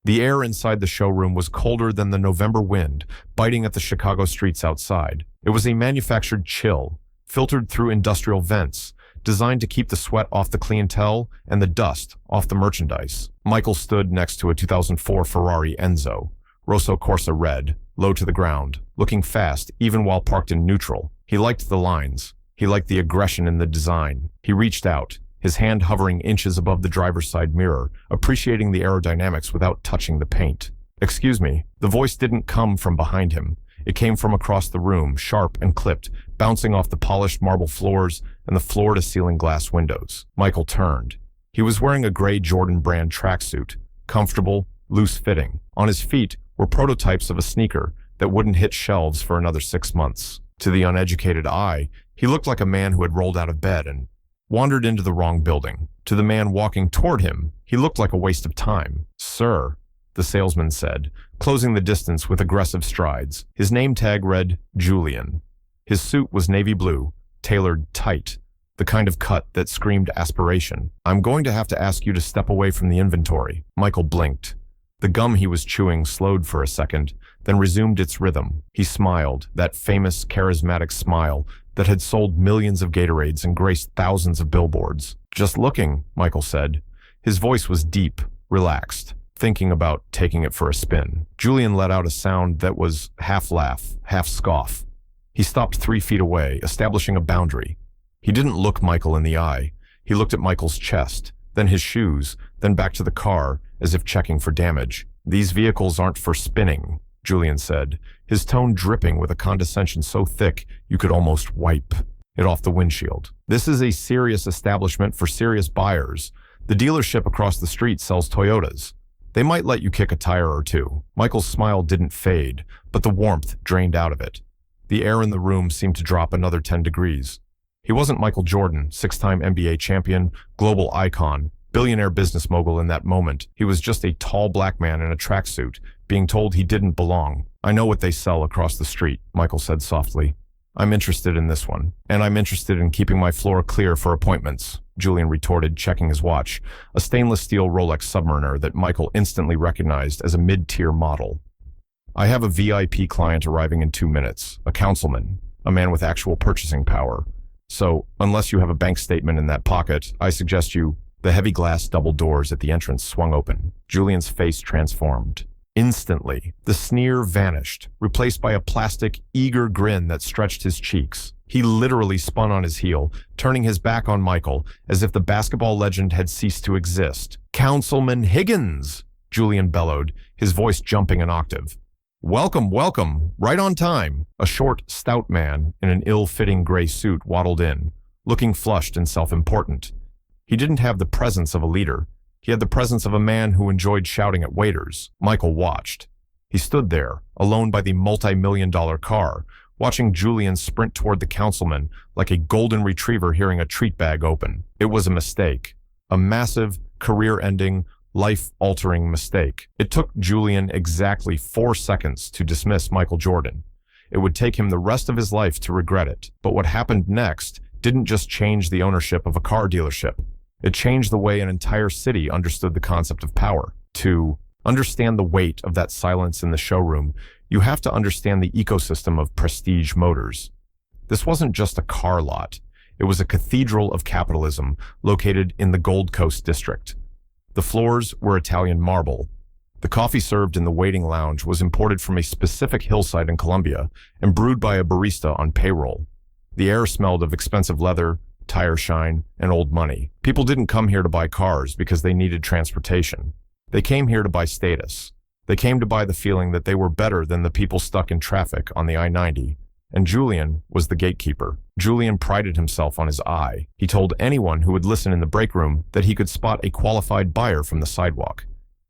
The air inside the showroom was colder than the November wind, biting at the Chicago streets outside. It was a manufactured chill, filtered through industrial vents, designed to keep the sweat off the clientele and the dust off the merchandise. Michael stood next to a 2004 Ferrari Enzo, Rosso Corsa red, low to the ground, looking fast even while parked in neutral. He liked the lines. He liked the aggression in the design. He reached out, his hand hovering inches above the driver's side mirror, appreciating the aerodynamics without touching the paint. "Excuse me." The voice didn't come from behind him. It came from across the room, sharp and clipped, bouncing off the polished marble floors and the floor-to-ceiling glass windows. Michael turned. He was wearing a gray Jordan brand tracksuit, comfortable, loose-fitting. On his feet were prototypes of a sneaker that wouldn't hit shelves for another 6 months. To the uneducated eye, he looked like a man who had rolled out of bed and wandered into the wrong building. To the man walking toward him, he looked like a waste of time. "Sir," the salesman said, closing the distance with aggressive strides. His name tag read Julian. His suit was navy blue, tailored tight, the kind of cut that screamed aspiration. "I'm going to have to ask you to step away from the inventory." Michael blinked. The gum he was chewing slowed for a second, then resumed its rhythm. He smiled, that famous, charismatic smile that had sold millions of Gatorades and graced thousands of billboards. "Just looking," Michael said. His voice was deep, relaxed, thinking about taking it for a spin. Julian let out a sound that was half laugh, half scoff. He stopped 3 feet away, establishing a boundary. He didn't look Michael in the eye. He looked at Michael's chest, then his shoes, then back to the car, as if checking for damage. "These vehicles aren't for spinning," Julian said, his tone dripping with a condescension so thick you could almost wipe it off the windshield. "This is a serious establishment for serious buyers. The dealership across the street sells Toyotas. They might let you kick a tire or two." Michael's smile didn't fade, but the warmth drained out of it. The air in the room seemed to drop another 10 degrees. He wasn't Michael Jordan, 6-time NBA champion, global icon, billionaire business mogul in that moment. He was just a tall black man in a tracksuit, being told he didn't belong. "I know what they sell across the street," Michael said softly. "I'm interested in this one, and I'm interested in keeping my floor clear for appointments," Julian retorted, checking his watch, a stainless steel Rolex Submariner that Michael instantly recognized as a mid-tier model. "I have a VIP client arriving in 2 minutes, a councilman, a man with actual purchasing power. So, unless you have a bank statement in that pocket, I suggest you—" The heavy glass double doors at the entrance swung open. Julian's face transformed. Instantly, the sneer vanished, replaced by a plastic, eager grin that stretched his cheeks. He literally spun on his heel, turning his back on Michael, as if the basketball legend had ceased to exist. "Councilman Higgins!" Julian bellowed, his voice jumping an octave. "Welcome, welcome, right on time." A short, stout man in an ill-fitting gray suit waddled in, looking flushed and self-important. He didn't have the presence of a leader. He had the presence of a man who enjoyed shouting at waiters. Michael watched. He stood there, alone by the multi-million-dollar car, watching Julian sprint toward the councilman like a golden retriever hearing a treat bag open. It was a mistake. A massive, career-ending, life-altering mistake. It took Julian exactly 4 seconds to dismiss Michael Jordan. It would take him the rest of his life to regret it. But what happened next didn't just change the ownership of a car dealership. It changed the way an entire city understood the concept of power. To understand the weight of that silence in the showroom, you have to understand the ecosystem of Prestige Motors. This wasn't just a car lot. It was a cathedral of capitalism located in the Gold Coast district. The floors were Italian marble. The coffee served in the waiting lounge was imported from a specific hillside in Colombia and brewed by a barista on payroll. The air smelled of expensive leather, tire shine, and old money. People didn't come here to buy cars because they needed transportation. They came here to buy status. They came to buy the feeling that they were better than the people stuck in traffic on the I-90. And Julian was the gatekeeper. Julian prided himself on his eye. He told anyone who would listen in the break room that he could spot a qualified buyer from the sidewalk.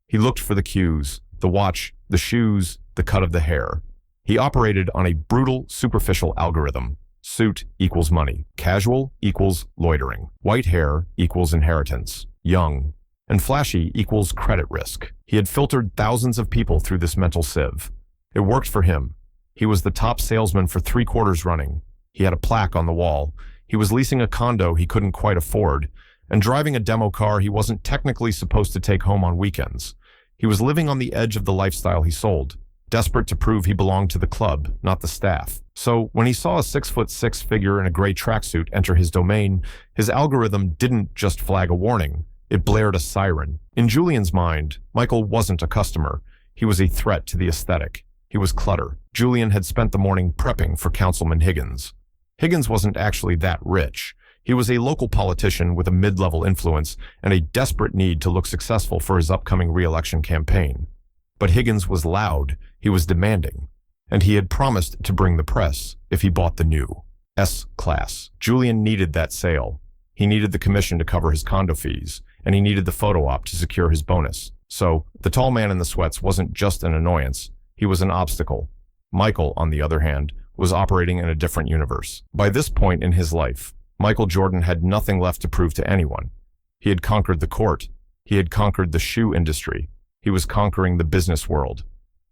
He looked for the cues, the watch, the shoes, the cut of the hair. He operated on a brutal, superficial algorithm. Suit equals money. Casual equals loitering. White hair equals inheritance. Young and flashy equals credit risk. He had filtered thousands of people through this mental sieve. It worked for him. He was the top salesman for 3 quarters running. He had a plaque on the wall. He was leasing a condo he couldn't quite afford, and driving a demo car he wasn't technically supposed to take home on weekends. He was living on the edge of the lifestyle he sold, desperate to prove he belonged to the club, not the staff. So when he saw a 6'6" figure in a gray tracksuit enter his domain, his algorithm didn't just flag a warning, it blared a siren. In Julian's mind, Michael wasn't a customer. He was a threat to the aesthetic. He was clutter. Julian had spent the morning prepping for Councilman Higgins. Higgins wasn't actually that rich. He was a local politician with a mid-level influence and a desperate need to look successful for his upcoming re-election campaign. But Higgins was loud, he was demanding, and he had promised to bring the press if he bought the new S-Class. Julian needed that sale. He needed the commission to cover his condo fees, and he needed the photo op to secure his bonus. So, the tall man in the sweats wasn't just an annoyance, he was an obstacle. Michael, on the other hand, was operating in a different universe. By this point in his life, Michael Jordan had nothing left to prove to anyone. He had conquered the court. He had conquered the shoe industry. He was conquering the business world.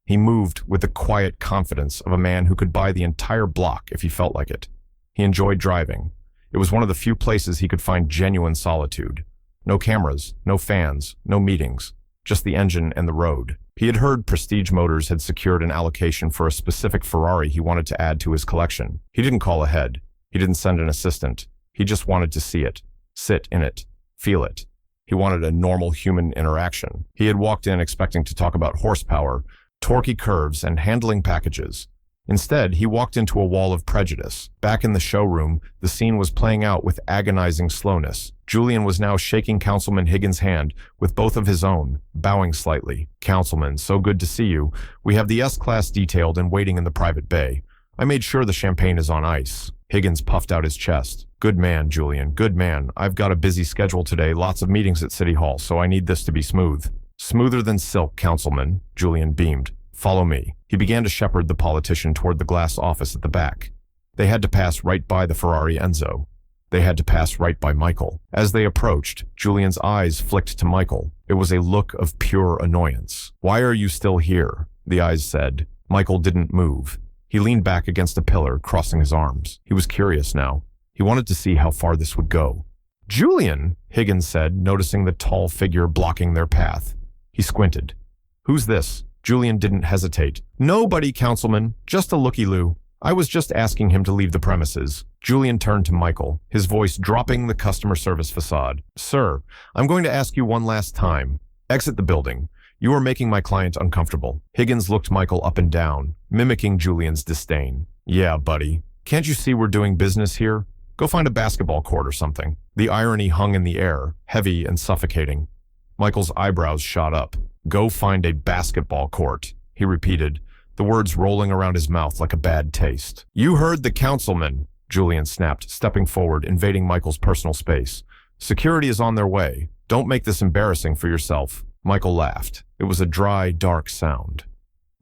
He moved with the quiet confidence of a man who could buy the entire block if he felt like it. He enjoyed driving. It was one of the few places he could find genuine solitude. No cameras, no fans, no meetings, just the engine and the road. He had heard Prestige Motors had secured an allocation for a specific Ferrari he wanted to add to his collection. He didn't call ahead. He didn't send an assistant. He just wanted to see it, sit in it, feel it. He wanted a normal human interaction. He had walked in expecting to talk about horsepower, torquey curves, and handling packages. Instead, he walked into a wall of prejudice. Back in the showroom, the scene was playing out with agonizing slowness. Julian was now shaking Councilman Higgins' hand with both of his own, bowing slightly. "Councilman, so good to see you. We have the S-Class detailed and waiting in the private bay. I made sure the champagne is on ice." Higgins puffed out his chest. "Good man, Julian, good man. I've got a busy schedule today, lots of meetings at City Hall, so I need this to be smooth." "Smoother than silk, Councilman," Julian beamed. "Follow me." He began to shepherd the politician toward the glass office at the back. They had to pass right by the Ferrari Enzo. They had to pass right by Michael. As they approached, Julian's eyes flicked to Michael. It was a look of pure annoyance. "Why are you still here?" the eyes said. Michael didn't move. He leaned back against a pillar, crossing his arms. He was curious now. He wanted to see how far this would go. "Julian," Higgins said, noticing the tall figure blocking their path. He squinted. "Who's this?" Julian didn't hesitate. "Nobody, Councilman. Just a looky-loo. I was just asking him to leave the premises." Julian turned to Michael, his voice dropping the customer service facade. "Sir, I'm going to ask you one last time. Exit the building. You are making my client uncomfortable." Higgins looked Michael up and down, mimicking Julian's disdain. "Yeah, buddy. Can't you see we're doing business here? Go find a basketball court or something." The irony hung in the air, heavy and suffocating. Michael's eyebrows shot up. "Go find a basketball court," he repeated, the words rolling around his mouth like a bad taste. "You heard the councilman," Julian snapped, stepping forward, invading Michael's personal space. "Security is on their way. Don't make this embarrassing for yourself." Michael laughed. It was a dry, dark sound.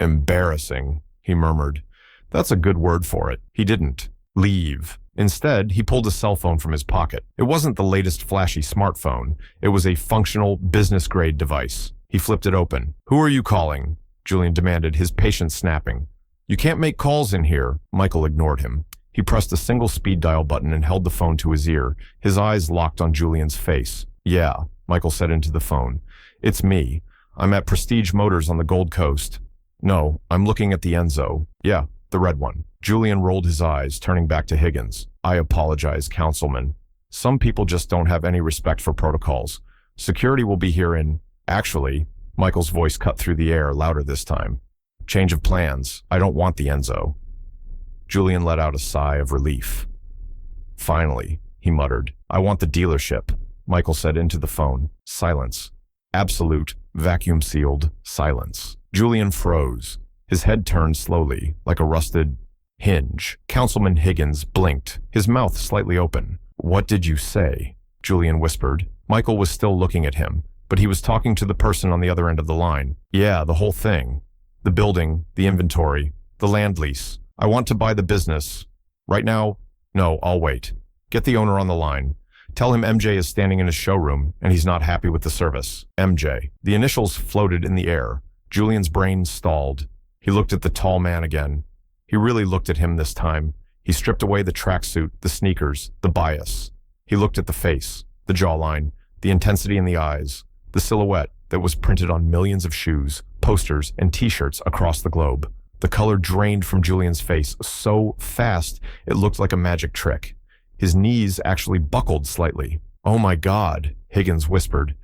"Embarrassing," he murmured. "That's a good word for it." He didn't leave. Instead, he pulled a cell phone from his pocket. It wasn't the latest flashy smartphone. It was a functional, business-grade device. He flipped it open. "Who are you calling?" Julian demanded, his patience snapping. "You can't make calls in here." Michael ignored him. He pressed a single speed dial button and held the phone to his ear, his eyes locked on Julian's face. "Yeah," Michael said into the phone. "It's me. I'm at Prestige Motors on the Gold Coast." "No, I'm looking at the Enzo." "Yeah, the red one." Julian rolled his eyes, turning back to Higgins. "I apologize, Councilman. Some people just don't have any respect for protocols. Security will be here in... Actually," Michael's voice cut through the air, louder this time. "Change of plans. I don't want the Enzo." Julian let out a sigh of relief. "Finally," he muttered. "I want the dealership," Michael said into the phone. Silence. Absolute, vacuum-sealed silence. Julian froze. His head turned slowly, like a rusted hinge. Councilman Higgins blinked, his mouth slightly open. "What did you say?" Julian whispered. Michael was still looking at him, but he was talking to the person on the other end of the line. "Yeah, the whole thing. The building, the inventory, the land lease. I want to buy the business. Right now? No, I'll wait. Get the owner on the line. Tell him MJ is standing in his showroom and he's not happy with the service. MJ." The initials floated in the air. Julian's brain stalled. He looked at the tall man again. He really looked at him this time. He stripped away the tracksuit, the sneakers, the bias. He looked at the face, the jawline, the intensity in the eyes, the silhouette, that was printed on millions of shoes, posters, and t-shirts across the globe. The color drained from Julian's face so fast it looked like a magic trick. His knees actually buckled slightly. "Oh my God," Higgins whispered.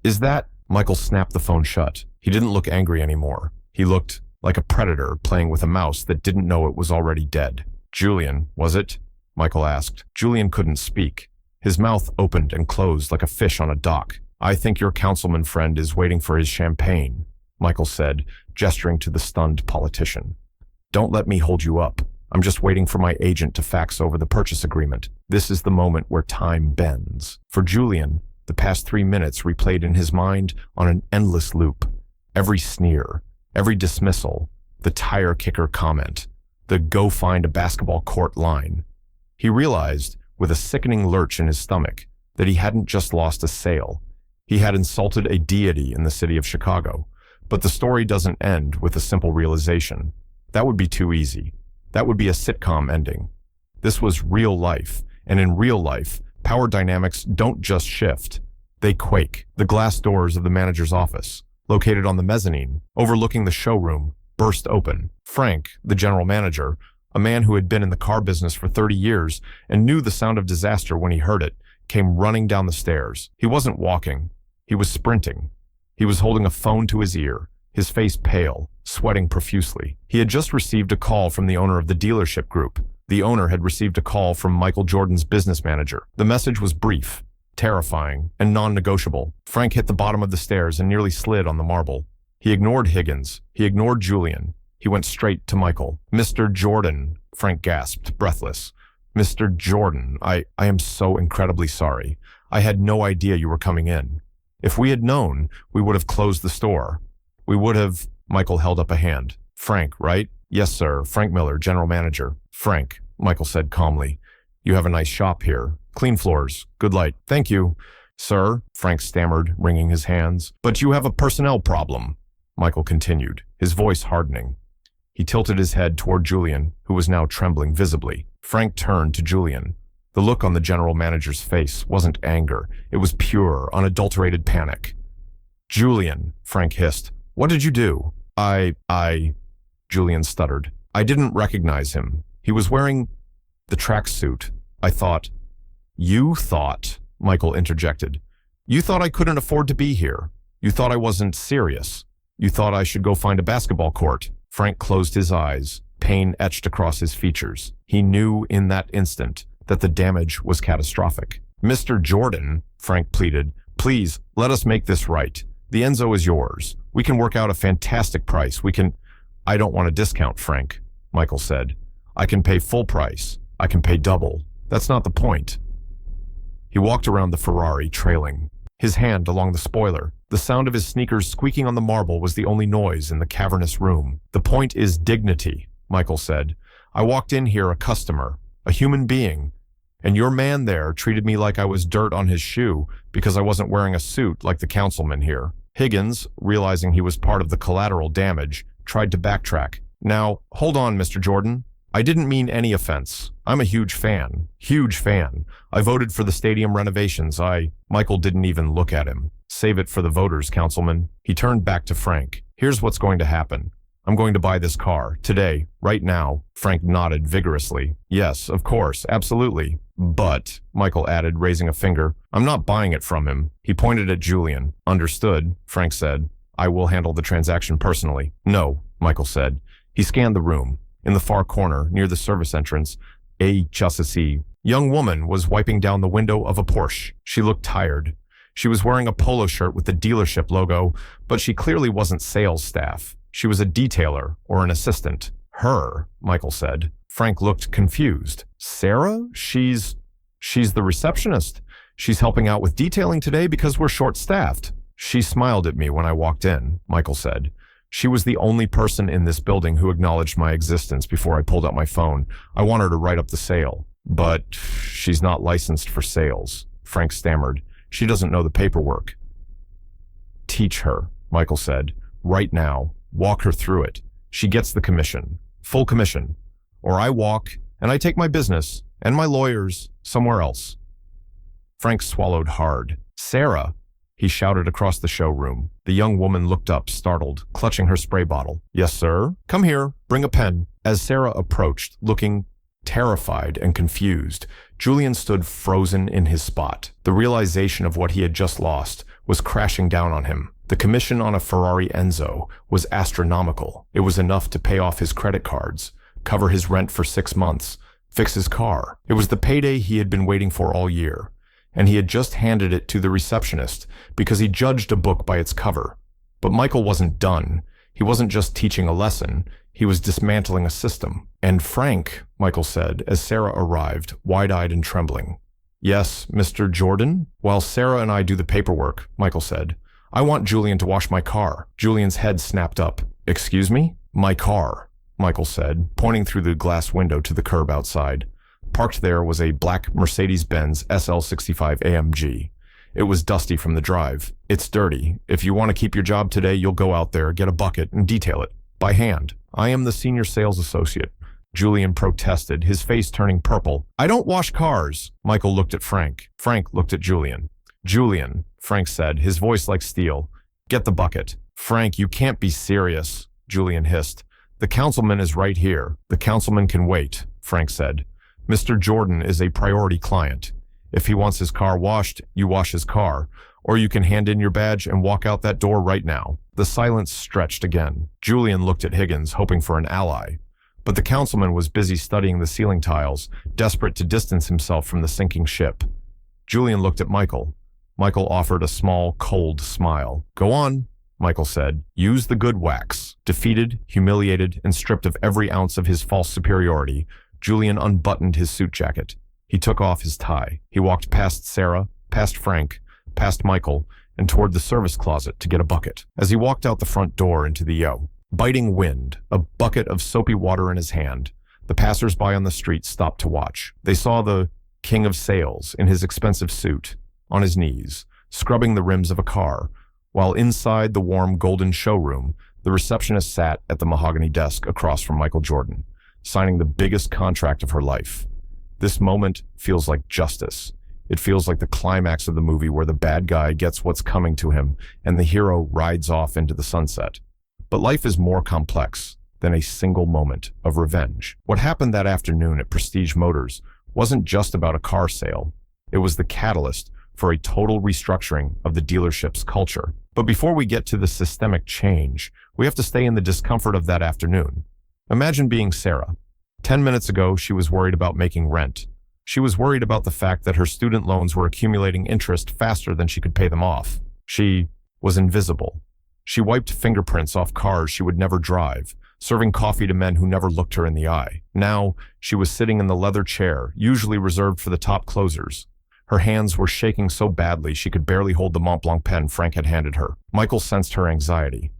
"Is that—" Michael snapped the phone shut. He didn't look angry anymore. He looked like a predator playing with a mouse that didn't know it was already dead. "Julian, was it?" Michael asked. Julian couldn't speak. His mouth opened and closed like a fish on a dock. "I think your councilman friend is waiting for his champagne," Michael said, gesturing to the stunned politician. "Don't let me hold you up. I'm just waiting for my agent to fax over the purchase agreement. This is the moment where time bends." For Julian, the past 3 minutes replayed in his mind on an endless loop. Every sneer, every dismissal, the tire kicker comment, the "go find a basketball court" line. He realized, with a sickening lurch in his stomach, that he hadn't just lost a sale. He had insulted a deity in the city of Chicago. But the story doesn't end with a simple realization. That would be too easy. That would be a sitcom ending. This was real life, and in real life, power dynamics don't just shift. They quake. The glass doors of the manager's office, located on the mezzanine, overlooking the showroom, burst open. Frank, the general manager, a man who had been in the car business for 30 years and knew the sound of disaster when he heard it, came running down the stairs. He wasn't walking. He was sprinting. He was holding a phone to his ear, his face pale, sweating profusely. He had just received a call from the owner of the dealership group. The owner had received a call from Michael Jordan's business manager. The message was brief, terrifying, and non-negotiable. Frank hit the bottom of the stairs and nearly slid on the marble. He ignored Higgins. He ignored Julian. He went straight to Michael. "Mr. Jordan," Frank gasped, breathless. "Mr. Jordan, I am so incredibly sorry. I had no idea you were coming in. If we had known, we would have closed the store. We would have—" Michael held up a hand. "Frank, right?" "Yes, sir. Frank Miller, general manager." "Frank," Michael said calmly. "You have a nice shop here. Clean floors. Good light." "Thank you." "Sir," Frank stammered, wringing his hands. "But you have a personnel problem," Michael continued, his voice hardening. He tilted his head toward Julian, who was now trembling visibly. Frank turned to Julian. The look on the general manager's face wasn't anger. It was pure, unadulterated panic. "Julian," Frank hissed, "what did you do?" I, Julian stuttered. "I didn't recognize him. He was wearing the tracksuit. I thought—" "You thought," Michael interjected. "You thought I couldn't afford to be here. You thought I wasn't serious. You thought I should go find a basketball court." Frank closed his eyes, pain etched across his features. He knew in that instant that the damage was catastrophic. "Mr. Jordan," Frank pleaded, "please, let us make this right. The Enzo is yours. We can work out a fantastic price. We can—" "I don't want a discount, Frank," Michael said. "I can pay full price. I can pay double. That's not the point." He walked around the Ferrari, trailing, his hand along the spoiler. The sound of his sneakers squeaking on the marble was the only noise in the cavernous room. "The point is dignity," Michael said. "I walked in here a customer, a human being, and your man there treated me like I was dirt on his shoe because I wasn't wearing a suit like the councilman here." Higgins, realizing he was part of the collateral damage, tried to backtrack. "Now, hold on, Mr. Jordan. I didn't mean any offense. I'm a huge fan. Huge fan. I voted for the stadium renovations. Michael didn't even look at him. "Save it for the voters, councilman." He turned back to Frank. "Here's what's going to happen. I'm going to buy this car. Today. Right now." Frank nodded vigorously. "Yes, of course. Absolutely. But," Michael added, raising a finger, "I'm not buying it from him." He pointed at Julian. "Understood," Frank said. "I will handle the transaction personally." "No," Michael said. He scanned the room. In the far corner, near the service entrance, a chassis young woman was wiping down the window of a Porsche. She looked tired. She was wearing a polo shirt with the dealership logo, but she clearly wasn't sales staff. She was a detailer or an assistant. "Her," Michael said. Frank looked confused. "Sarah? She's the receptionist. She's helping out with detailing today because we're short-staffed." "She smiled at me when I walked in," Michael said. "She was the only person in this building who acknowledged my existence before I pulled out my phone. I want her to write up the sale." "But she's not licensed for sales," Frank stammered. "She doesn't know the paperwork." "Teach her," Michael said. "Right now. Walk her through it. She gets the commission. Full commission. Or I walk, and I take my business, and my lawyers, somewhere else." Frank swallowed hard. "Sarah? he shouted across the showroom. The young woman looked up, startled, clutching her spray bottle. Yes, sir? Come here. Bring a pen. As Sarah approached, looking terrified and confused, Julian stood frozen in his spot. The realization of what he had just lost was crashing down on him. The commission on a Ferrari Enzo was astronomical. It was enough to pay off his credit cards, cover his rent for 6 months, fix his car. It was the payday he had been waiting for all year, and he had just handed it to the receptionist because he judged a book by its cover. But Michael wasn't done. He wasn't just teaching a lesson, he was dismantling a system. And Frank, Michael said, as Sarah arrived, wide-eyed and trembling. Yes, Mr. Jordan? While Sarah and I do the paperwork, Michael said, I want Julian to wash my car. Julian's head snapped up. Excuse me? My car, Michael said, pointing through the glass window to the curb outside. Parked there was a black Mercedes-Benz SL65 AMG. It was dusty from the drive. It's dirty. If you want to keep your job today, you'll go out there, get a bucket, and detail it. By hand. I am the senior sales associate. Julian protested, his face turning purple. I don't wash cars. Michael looked at Frank. Frank looked at Julian. Julian, Frank said, his voice like steel. Get the bucket. Frank, you can't be serious, Julian hissed. The councilman is right here. The councilman can wait, Frank said. Mr. Jordan is a priority client. If he wants his car washed, you wash his car, or you can hand in your badge and walk out that door right now. The silence stretched again. Julian looked at Higgins, hoping for an ally. But the councilman was busy studying the ceiling tiles, desperate to distance himself from the sinking ship. Julian looked at Michael. Michael offered a small, cold smile. Go on, Michael said. Use the good wax. Defeated, humiliated, and stripped of every ounce of his false superiority, Julian unbuttoned his suit jacket. He took off his tie. He walked past Sarah, past Frank, past Michael, and toward the service closet to get a bucket. As he walked out the front door into the biting wind, a bucket of soapy water in his hand, the passers-by on the street stopped to watch. They saw the king of sales in his expensive suit, on his knees, scrubbing the rims of a car, while inside the warm golden showroom, the receptionist sat at the mahogany desk across from Michael Jordan, signing the biggest contract of her life. This moment feels like justice. It feels like the climax of the movie where the bad guy gets what's coming to him and the hero rides off into the sunset. But life is more complex than a single moment of revenge. What happened that afternoon at Prestige Motors wasn't just about a car sale. It was the catalyst for a total restructuring of the dealership's culture. But before we get to the systemic change, we have to stay in the discomfort of that afternoon. Imagine being Sarah. 10 minutes ago, she was worried about making rent. She was worried about the fact that her student loans were accumulating interest faster than she could pay them off. She was invisible. She wiped fingerprints off cars she would never drive, serving coffee to men who never looked her in the eye. Now, she was sitting in the leather chair, usually reserved for the top closers. Her hands were shaking so badly she could barely hold the Mont Blanc pen Frank had handed her. Michael sensed her anxiety.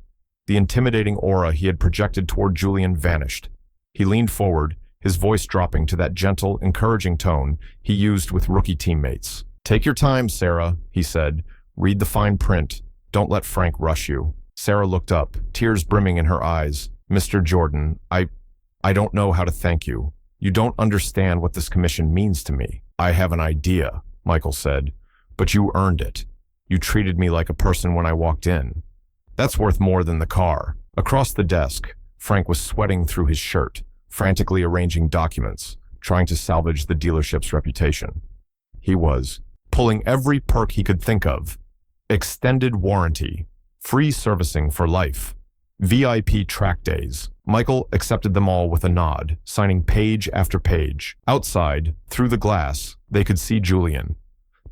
The intimidating aura he had projected toward Julian vanished. He leaned forward, his voice dropping to that gentle, encouraging tone he used with rookie teammates. Take your time, Sarah, he said. Read the fine print. Don't let Frank rush you. Sarah looked up, tears brimming in her eyes. Mr. Jordan, I don't know how to thank you. You don't understand what this commission means to me. I have an idea, Michael said, but you earned it. You treated me like a person when I walked in. That's worth more than the car. Across the desk, Frank was sweating through his shirt, frantically arranging documents, trying to salvage the dealership's reputation. He was pulling every perk he could think of. Extended warranty, free servicing for life, VIP track days. Michael accepted them all with a nod, signing page after page. Outside, through the glass, they could see Julian.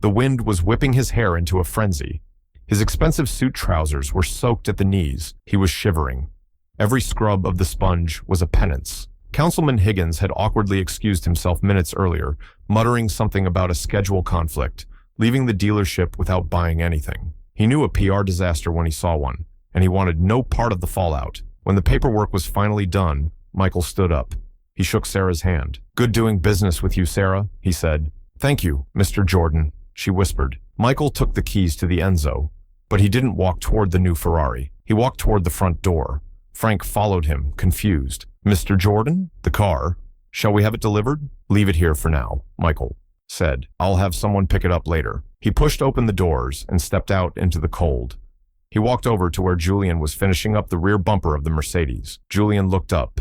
The wind was whipping his hair into a frenzy. His expensive suit trousers were soaked at the knees. He was shivering. Every scrub of the sponge was a penance. Councilman Higgins had awkwardly excused himself minutes earlier, muttering something about a schedule conflict, leaving the dealership without buying anything. He knew a PR disaster when he saw one, and he wanted no part of the fallout. When the paperwork was finally done, Michael stood up. He shook Sarah's hand. Good doing business with you, Sarah, he said. Thank you, Mr. Jordan, she whispered. Michael took the keys to the Enzo, but he didn't walk toward the new Ferrari. He walked toward the front door. Frank followed him, confused. Mr. Jordan, the car. Shall we have it delivered? Leave it here for now, Michael. said, "I'll have someone pick it up later." He pushed open the doors and stepped out into the cold. He walked over to where Julian was finishing up the rear bumper of the Mercedes. Julian looked up.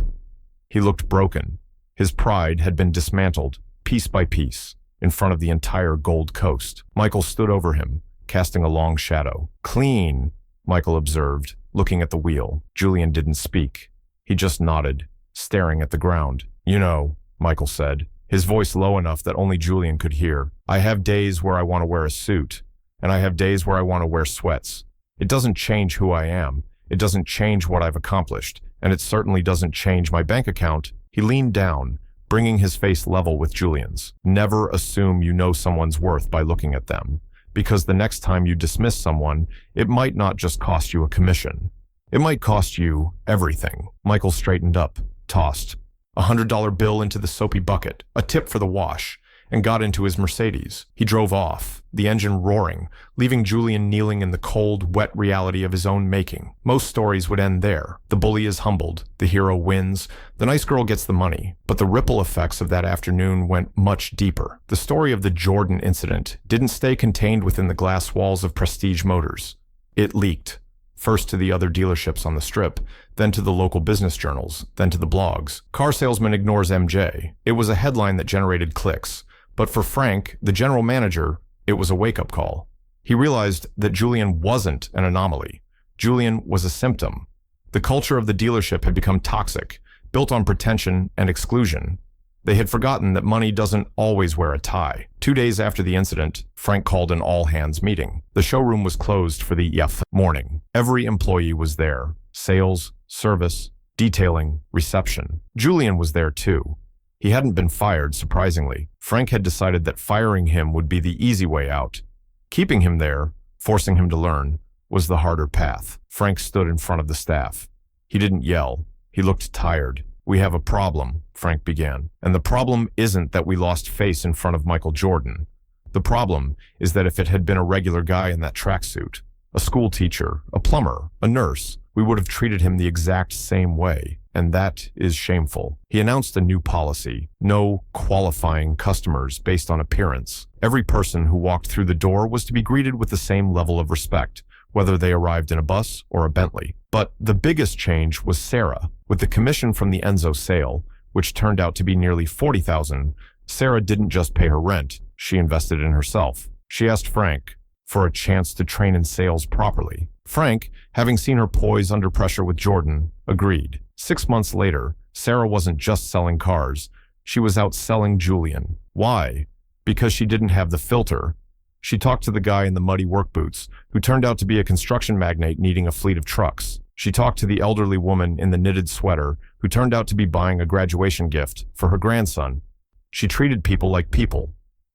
He looked broken. His pride had been dismantled, piece by piece, in front of the entire Gold Coast. Michael stood over him, casting a long shadow. "Clean," Michael observed, looking at the wheel. Julian didn't speak. He just nodded, staring at the ground. "You know," Michael said, his voice low enough that only Julian could hear, "I have days where I want to wear a suit, and I have days where I want to wear sweats. It doesn't change who I am. It doesn't change what I've accomplished, and it certainly doesn't change my bank account." He leaned down, bringing his face level with Julian's. "Never assume you know someone's worth by looking at them, because the next time you dismiss someone, it might not just cost you a commission. It might cost you everything." Michael straightened up, tossed a $100 bill into the soapy bucket, a tip for the wash, and got into his Mercedes. He drove off, the engine roaring, leaving Julian kneeling in the cold, wet reality of his own making. Most stories would end there. The bully is humbled, the hero wins, the nice girl gets the money. But the ripple effects of that afternoon went much deeper. The story of the Jordan incident didn't stay contained within the glass walls of Prestige Motors. It leaked. First to the other dealerships on the strip, then to the local business journals, then to the blogs. "Car salesman ignores MJ." It was a headline that generated clicks. But for Frank, the general manager, it was a wake-up call. He realized that Julian wasn't an anomaly. Julian was a symptom. The culture of the dealership had become toxic, built on pretension and exclusion. They had forgotten that money doesn't always wear a tie. 2 days after the incident, Frank called an all-hands meeting. The showroom was closed for the morning. Every employee was there. Sales, service, detailing, reception. Julian was there too. He hadn't been fired, surprisingly. Frank had decided that firing him would be the easy way out. Keeping him there, forcing him to learn, was the harder path. Frank stood in front of the staff. He didn't yell. He looked tired. "We have a problem," Frank began. "And the problem isn't that we lost face in front of Michael Jordan. The problem is that if it had been a regular guy in that tracksuit, a school teacher, a plumber, a nurse, we would have treated him the exact same way. And that is shameful." He announced a new policy: no qualifying customers based on appearance. Every person who walked through the door was to be greeted with the same level of respect, whether they arrived in a bus or a Bentley. But the biggest change was Sarah. With the commission from the Enzo sale, which turned out to be nearly $40,000, Sarah didn't just pay her rent, she invested in herself. She asked Frank for a chance to train in sales properly. Frank, having seen her poise under pressure with Jordan, agreed. 6 months later, Sarah wasn't just selling cars. She was out selling Julian. Why? Because she didn't have the filter. She talked to the guy in the muddy work boots, who turned out to be a construction magnate needing a fleet of trucks. She talked to the elderly woman in the knitted sweater, who turned out to be buying a graduation gift for her grandson. She treated people like people,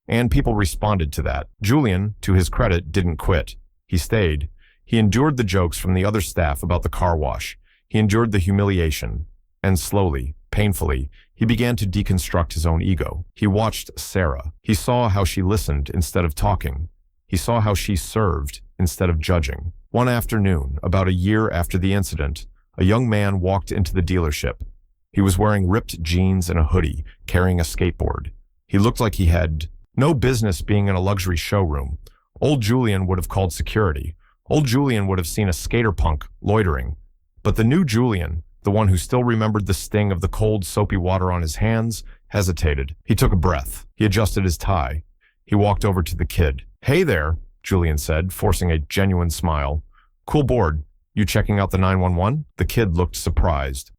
and people responded to that. Julian, to his credit, didn't quit. He stayed. He endured the jokes from the other staff about the car wash. He endured the humiliation, and slowly, painfully, he began to deconstruct his own ego. He watched Sarah. He saw how she listened instead of talking. He saw how she served instead of judging. One afternoon, about a year after the incident, a young man walked into the dealership. He was wearing ripped jeans and a hoodie, carrying a skateboard. He looked like he had no business being in a luxury showroom. Old Julian would have called security. Old Julian would have seen a skater punk loitering. But the new Julian, the one who still remembered the sting of the cold, soapy water on his hands, hesitated. He took a breath. He adjusted his tie. He walked over to the kid. "Hey there," Julian said, forcing a genuine smile. "Cool board. You checking out the 911? The kid looked surprised.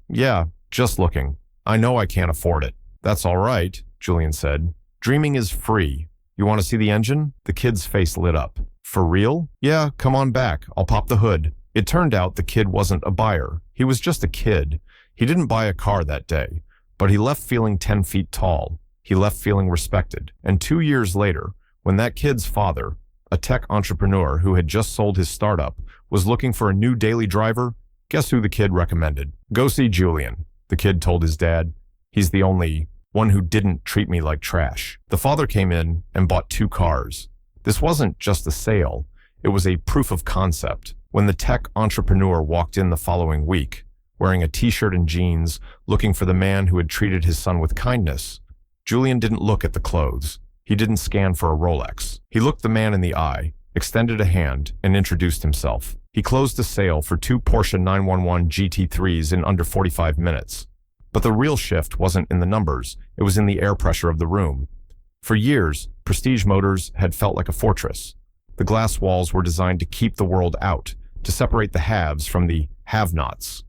Yeah, just looking. I know I can't afford it." "That's all right," Julian said. "Dreaming is free. You want to see the engine?" The kid's face lit up. "For real?" "Yeah, come on back. I'll pop the hood." It turned out the kid wasn't a buyer. He was just a kid. He didn't buy a car that day, but he left feeling 10 feet tall. He left feeling respected. And 2 years later, when that kid's father, a tech entrepreneur who had just sold his startup, was looking for a new daily driver, guess who the kid recommended? "Go see Julian," the kid told his dad. "He's the only one who didn't treat me like trash." The father came in and bought 2 cars. This wasn't just a sale. It was a proof of concept. When the tech entrepreneur walked in the following week, wearing a t-shirt and jeans, looking for the man who had treated his son with kindness, Julian didn't look at the clothes. He didn't scan for a Rolex. He looked the man in the eye, extended a hand, and introduced himself. He closed a sale for 2 Porsche 911 GT3s in under 45 minutes. But the real shift wasn't in the numbers, it was in the air pressure of the room. For years, Prestige Motors had felt like a fortress. The glass walls were designed to keep the world out, to separate the haves from the have-nots.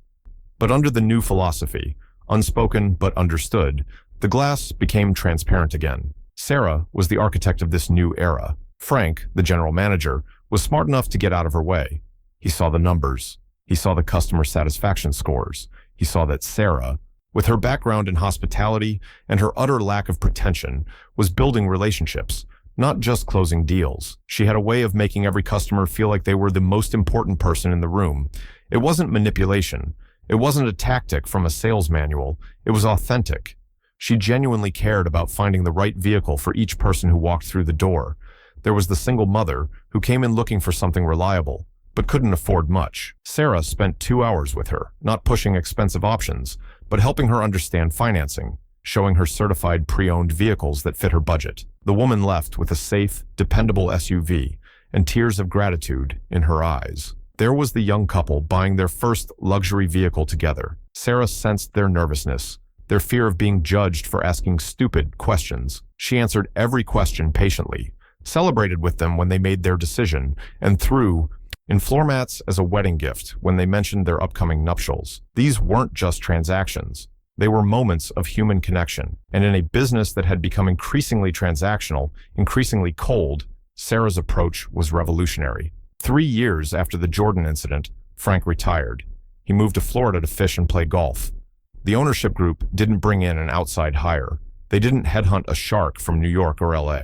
But under the new philosophy, unspoken but understood, the glass became transparent again. Sarah was the architect of this new era. Frank, the general manager, was smart enough to get out of her way. He saw the numbers. He saw the customer satisfaction scores. He saw that Sarah, with her background in hospitality and her utter lack of pretension, was building relationships, not just closing deals. She had a way of making every customer feel like they were the most important person in the room. It wasn't manipulation. It wasn't a tactic from a sales manual. It was authentic. She genuinely cared about finding the right vehicle for each person who walked through the door. There was the single mother who came in looking for something reliable, but couldn't afford much. Sarah spent 2 hours with her, not pushing expensive options, but helping her understand financing, showing her certified pre-owned vehicles that fit her budget. The woman left with a safe, dependable SUV and tears of gratitude in her eyes. There was the young couple buying their first luxury vehicle together. Sarah sensed their nervousness, their fear of being judged for asking stupid questions. She answered every question patiently, celebrated with them when they made their decision, and threw in floor mats as a wedding gift when they mentioned their upcoming nuptials. These weren't just transactions. They were moments of human connection. And in a business that had become increasingly transactional, increasingly cold, Sarah's approach was revolutionary. 3 years after the Jordan incident, Frank retired. He moved to Florida to fish and play golf. The ownership group didn't bring in an outside hire. They didn't headhunt a shark from New York or LA.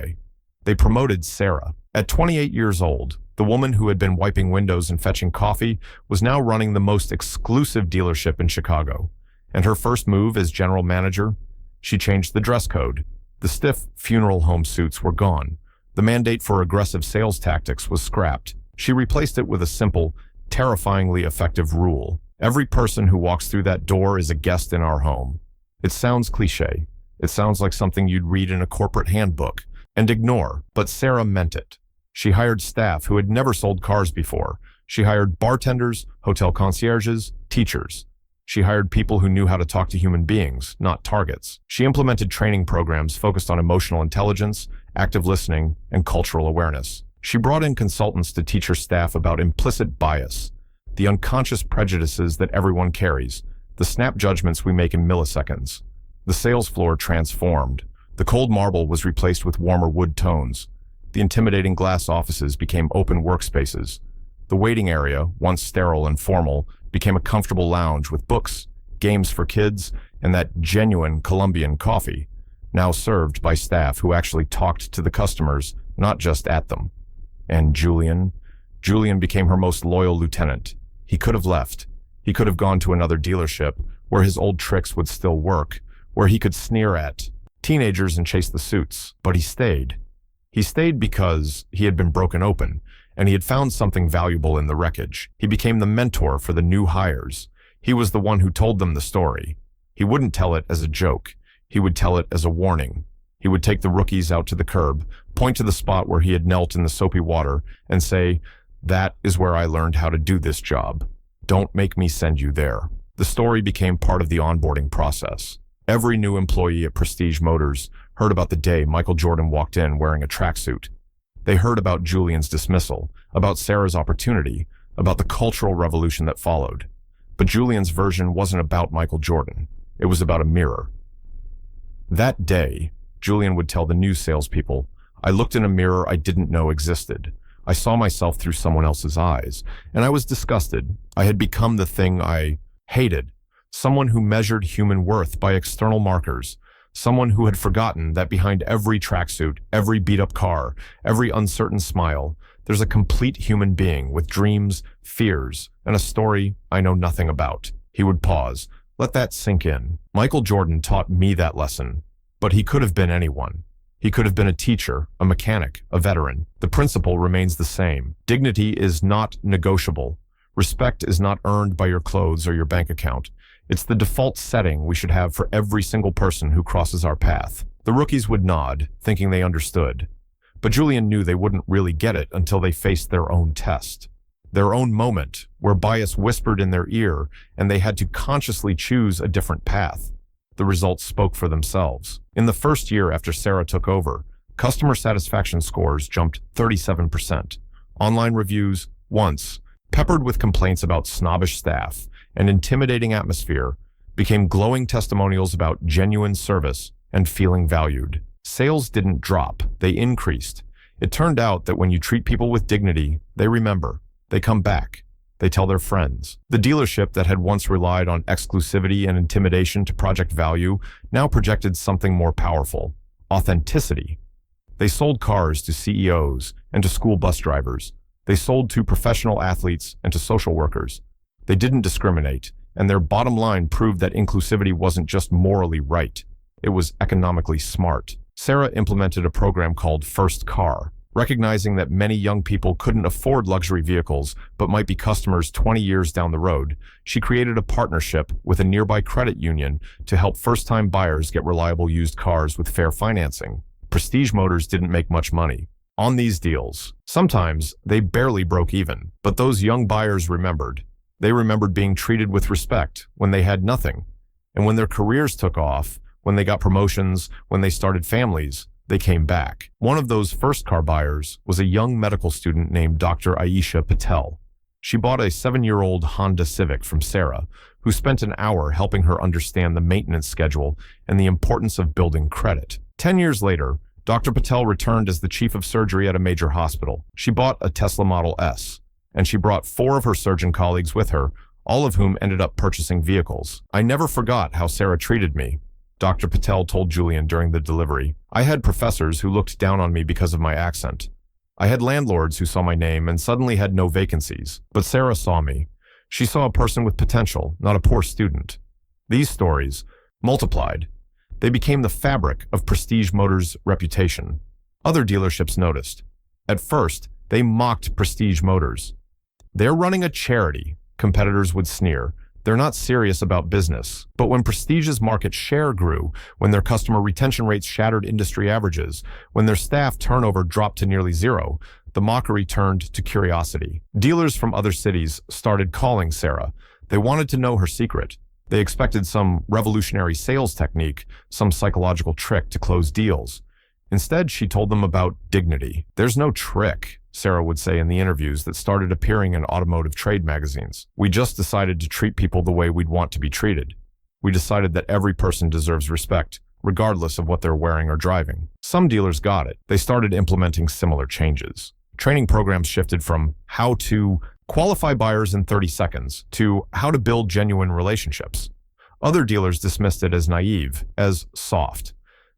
They promoted Sarah. At 28 years old, the woman who had been wiping windows and fetching coffee was now running the most exclusive dealership in Chicago. And her first move as general manager, she changed the dress code. The stiff funeral home suits were gone. The mandate for aggressive sales tactics was scrapped. She replaced it with a simple, terrifyingly effective rule. Every person who walks through that door is a guest in our home. It sounds cliche. It sounds like something you'd read in a corporate handbook and ignore, but Sarah meant it. She hired staff who had never sold cars before. She hired bartenders, hotel concierges, teachers. She hired people who knew how to talk to human beings, not targets. She implemented training programs focused on emotional intelligence, active listening, and cultural awareness. She brought in consultants to teach her staff about implicit bias, the unconscious prejudices that everyone carries, the snap judgments we make in milliseconds. The sales floor transformed. The cold marble was replaced with warmer wood tones. The intimidating glass offices became open workspaces. The waiting area, once sterile and formal, became a comfortable lounge with books, games for kids, and that genuine Colombian coffee, now served by staff who actually talked to the customers, not just at them. And Julian became her most loyal lieutenant. He could have left. He could have gone to another dealership where his old tricks would still work, where he could sneer at teenagers and chase the suits. But he stayed. He stayed because he had been broken open, and he had found something valuable in the wreckage. He became the mentor for the new hires. He was the one who told them the story. He wouldn't tell it as a joke. He would tell it as a warning. He would take the rookies out to the curb, point to the spot where he had knelt in the soapy water, and say, "That is where I learned how to do this job. Don't make me send you there." The story became part of the onboarding process. Every new employee at Prestige Motors heard about the day Michael Jordan walked in wearing a tracksuit. They heard about Julian's dismissal, about Sarah's opportunity, about the cultural revolution that followed. But Julian's version wasn't about Michael Jordan. It was about a mirror. That day, Julian would tell the new salespeople, "I looked in a mirror I didn't know existed. I saw myself through someone else's eyes, and I was disgusted. I had become the thing I hated, someone who measured human worth by external markers, someone who had forgotten that behind every tracksuit, every beat-up car, every uncertain smile, there's a complete human being with dreams, fears, and a story I know nothing about." He would pause. Let that sink in. Michael Jordan taught me that lesson, but he could have been anyone. He could have been a teacher, a mechanic, a veteran. The principle remains the same. Dignity is not negotiable. Respect is not earned by your clothes or your bank account. It's the default setting we should have for every single person who crosses our path. The rookies would nod, thinking they understood. But Julian knew they wouldn't really get it until they faced their own test. Their own moment, where bias whispered in their ear and they had to consciously choose a different path. The results spoke for themselves. In the first year after Sarah took over, customer satisfaction scores jumped 37%. Online reviews, once peppered with complaints about snobbish staff and intimidating atmosphere, became glowing testimonials about genuine service and feeling valued. Sales didn't drop, they increased. It turned out that when you treat people with dignity, they remember. They come back. They tell their friends. The dealership that had once relied on exclusivity and intimidation to project value now projected something more powerful: authenticity. They sold cars to CEOs and to school bus drivers. They sold to professional athletes and to social workers. They didn't discriminate, and their bottom line proved that inclusivity wasn't just morally right. It was economically smart. Sarah implemented a program called First Car. Recognizing that many young people couldn't afford luxury vehicles but might be customers 20 years down the road, she created a partnership with a nearby credit union to help first-time buyers get reliable used cars with fair financing. Prestige Motors didn't make much money on these deals. Sometimes they barely broke even, but those young buyers remembered. They remembered being treated with respect when they had nothing. And when their careers took off, when they got promotions, when they started families, they came back. One of those first car buyers was a young medical student named Dr. Aisha Patel. She bought a 7-year-old Honda Civic from Sarah, who spent an hour helping her understand the maintenance schedule and the importance of building credit. 10 years later, Dr. Patel returned as the chief of surgery at a major hospital. She bought a Tesla Model S, and she brought 4 of her surgeon colleagues with her, all of whom ended up purchasing vehicles. "I never forgot how Sarah treated me," Dr. Patel told Julian during the delivery. "I had professors who looked down on me because of my accent. I had landlords who saw my name and suddenly had no vacancies. But Sarah saw me. She saw a person with potential, not a poor student." These stories, multiplied, they became the fabric of Prestige Motors' reputation. Other dealerships noticed. At first, they mocked Prestige Motors. "They're running a charity," competitors would sneer. "They're not serious about business." But when Prestige's market share grew, when their customer retention rates shattered industry averages, when their staff turnover dropped to nearly zero, the mockery turned to curiosity. Dealers from other cities started calling Sarah. They wanted to know her secret. They expected some revolutionary sales technique, some psychological trick to close deals. Instead, she told them about dignity. "There's no trick," Sarah would say in the interviews that started appearing in automotive trade magazines. "We just decided to treat people the way we'd want to be treated. We decided that every person deserves respect, regardless of what they're wearing or driving." Some dealers got it. They started implementing similar changes. Training programs shifted from how to qualify buyers in 30 seconds to how to build genuine relationships. Other dealers dismissed it as naive, as soft.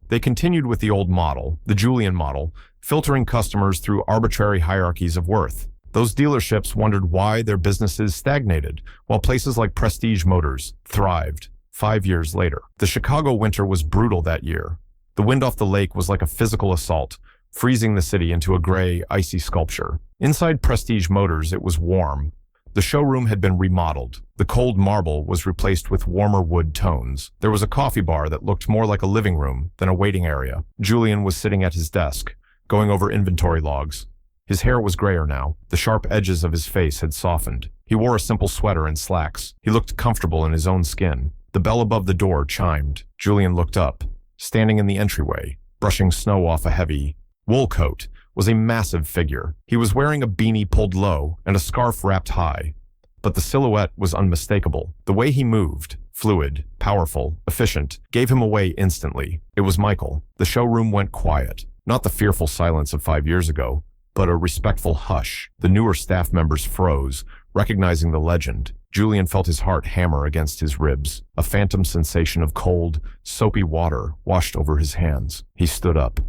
They continued with the old model, the Julian model, filtering customers through arbitrary hierarchies of worth. Those dealerships wondered why their businesses stagnated, while places like Prestige Motors thrived. 5 years later, the Chicago winter was brutal that year. The wind off the lake was like a physical assault, freezing the city into a gray, icy sculpture. Inside Prestige Motors, it was warm. The showroom had been remodeled. The cold marble was replaced with warmer wood tones. There was a coffee bar that looked more like a living room than a waiting area. Julian was sitting at his desk, going over inventory logs. His hair was grayer now. The sharp edges of his face had softened. He wore a simple sweater and slacks. He looked comfortable in his own skin. The bell above the door chimed. Julian looked up. Standing in the entryway, brushing snow off a heavy wool coat, was a massive figure. He was wearing a beanie pulled low and a scarf wrapped high. But the silhouette was unmistakable. The way he moved, fluid, powerful, efficient, gave him away instantly. It was Michael. The showroom went quiet. Not the fearful silence of 5 years ago, but a respectful hush. The newer staff members froze, recognizing the legend. Julian felt his heart hammer against his ribs. A phantom sensation of cold, soapy water washed over his hands. He stood up.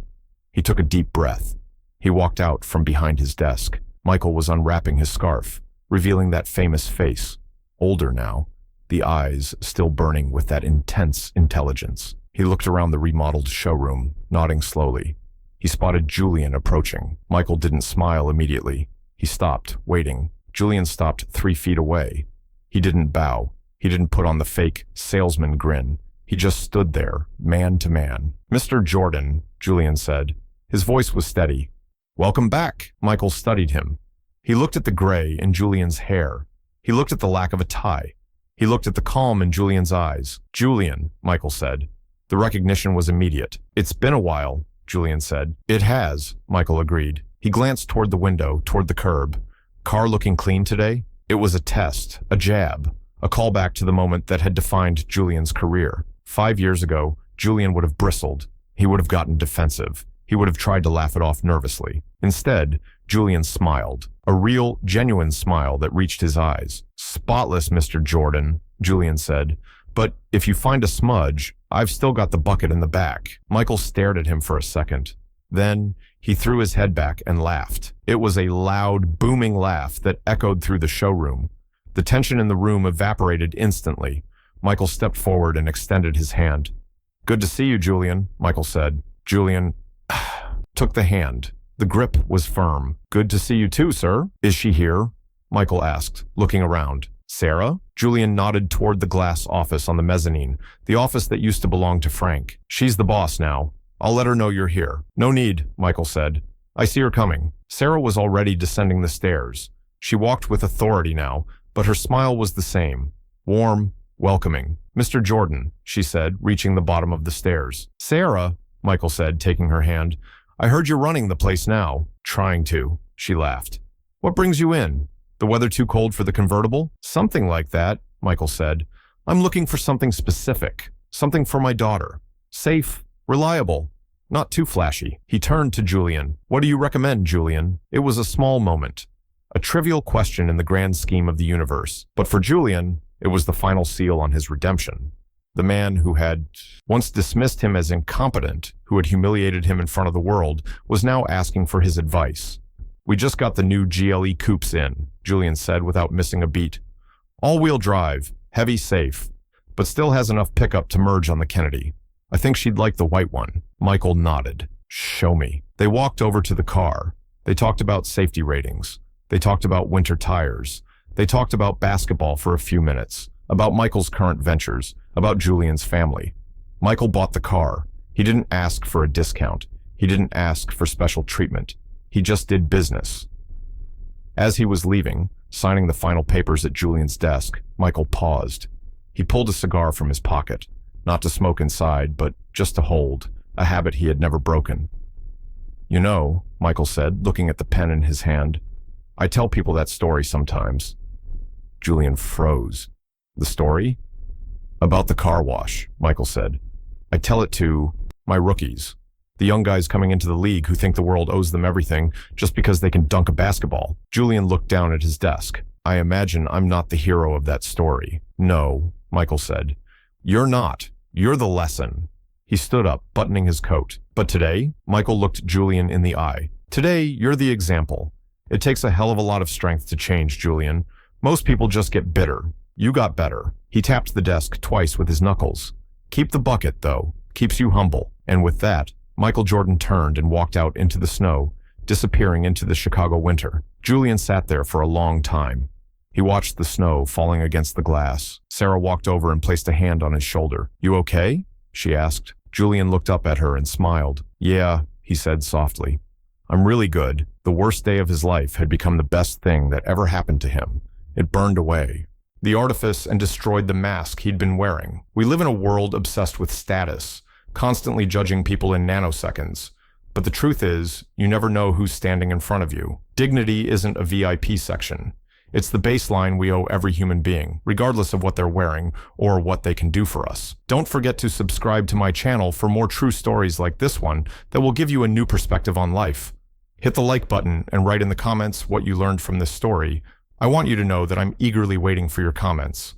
He took a deep breath. He walked out from behind his desk. Michael was unwrapping his scarf, revealing that famous face. Older now, the eyes still burning with that intense intelligence. He looked around the remodeled showroom, nodding slowly. He spotted Julian approaching. Michael didn't smile immediately. He stopped, waiting. Julian stopped 3 feet away. He didn't bow. He didn't put on the fake salesman grin. He just stood there, man to man. "Mr. Jordan," Julian said. His voice was steady. "Welcome back." Michael studied him. He looked at the gray in Julian's hair. He looked at the lack of a tie. He looked at the calm in Julian's eyes. "Julian," Michael said. The recognition was immediate. "It's been a while," Julian said. "It has," Michael agreed. He glanced toward the window, toward the curb. "Car looking clean today?" It was a test, a jab, a callback to the moment that had defined Julian's career. 5 years ago, Julian would have bristled. He would have gotten defensive. He would have tried to laugh it off nervously. Instead, Julian smiled, a real, genuine smile that reached his eyes. "Spotless, Mr. Jordan," Julian said. "But if you find a smudge, I've still got the bucket in the back." Michael stared at him for a second. Then he threw his head back and laughed. It was a loud, booming laugh that echoed through the showroom. The tension in the room evaporated instantly. Michael stepped forward and extended his hand. "Good to see you, Julian," Michael said. Julian took the hand. The grip was firm. "Good to see you too, sir." "Is she here?" Michael asked, looking around. "Sarah?" Julian nodded toward the glass office on the mezzanine, the office that used to belong to Frank. "She's the boss now. I'll let her know you're here." "No need," Michael said. "I see her coming." Sarah was already descending the stairs. She walked with authority now, but her smile was the same. Warm, welcoming. "Mr. Jordan," she said, reaching the bottom of the stairs. "Sarah," Michael said, taking her hand. "I heard you're running the place now." "Trying to," she laughed. "What brings you in? The weather too cold for the convertible?" "Something like that," Michael said. "I'm looking for something specific. Something for my daughter. Safe, reliable, not too flashy." He turned to Julian. "What do you recommend, Julian?" It was a small moment. A trivial question in the grand scheme of the universe. But for Julian, it was the final seal on his redemption. The man who had once dismissed him as incompetent, who had humiliated him in front of the world, was now asking for his advice. "We just got the new GLE coupes in," Julian said without missing a beat. "All-wheel drive, heavy safe, but still has enough pickup to merge on the Kennedy. I think she'd like the white one." Michael nodded. "Show me." They walked over to the car. They talked about safety ratings. They talked about winter tires. They talked about basketball for a few minutes, about Michael's current ventures, about Julian's family. Michael bought the car. He didn't ask for a discount. He didn't ask for special treatment. He just did business. As he was leaving, signing the final papers at Julian's desk, Michael paused. He pulled a cigar from his pocket, not to smoke inside, but just to hold, a habit he had never broken. "You know," Michael said, looking at the pen in his hand, "I tell people that story sometimes." Julian froze. "The story?" "About the car wash," Michael said. "I tell it to my rookies, the young guys coming into the league who think the world owes them everything just because they can dunk a basketball." Julian looked down at his desk. "I imagine I'm not the hero of that story." "No," Michael said. "You're not. You're the lesson." He stood up, buttoning his coat. "But today," Michael looked Julian in the eye. "Today, you're the example. It takes a hell of a lot of strength to change, Julian. Most people just get bitter. You got better." He tapped the desk twice with his knuckles. "Keep the bucket, though. Keeps you humble." And with that, Michael Jordan turned and walked out into the snow, disappearing into the Chicago winter. Julian sat there for a long time. He watched the snow falling against the glass. Sarah walked over and placed a hand on his shoulder. "You okay?" she asked. Julian looked up at her and smiled. "Yeah," he said softly. "I'm really good." The worst day of his life had become the best thing that ever happened to him. It burned away. The artifice and destroyed the mask he'd been wearing. We live in a world obsessed with status, constantly judging people in nanoseconds. But the truth is, you never know who's standing in front of you. Dignity isn't a VIP section. It's the baseline we owe every human being, regardless of what they're wearing or what they can do for us. Don't forget to subscribe to my channel for more true stories like this one that will give you a new perspective on life. Hit the like button and write in the comments what you learned from this story. I want you to know that I'm eagerly waiting for your comments.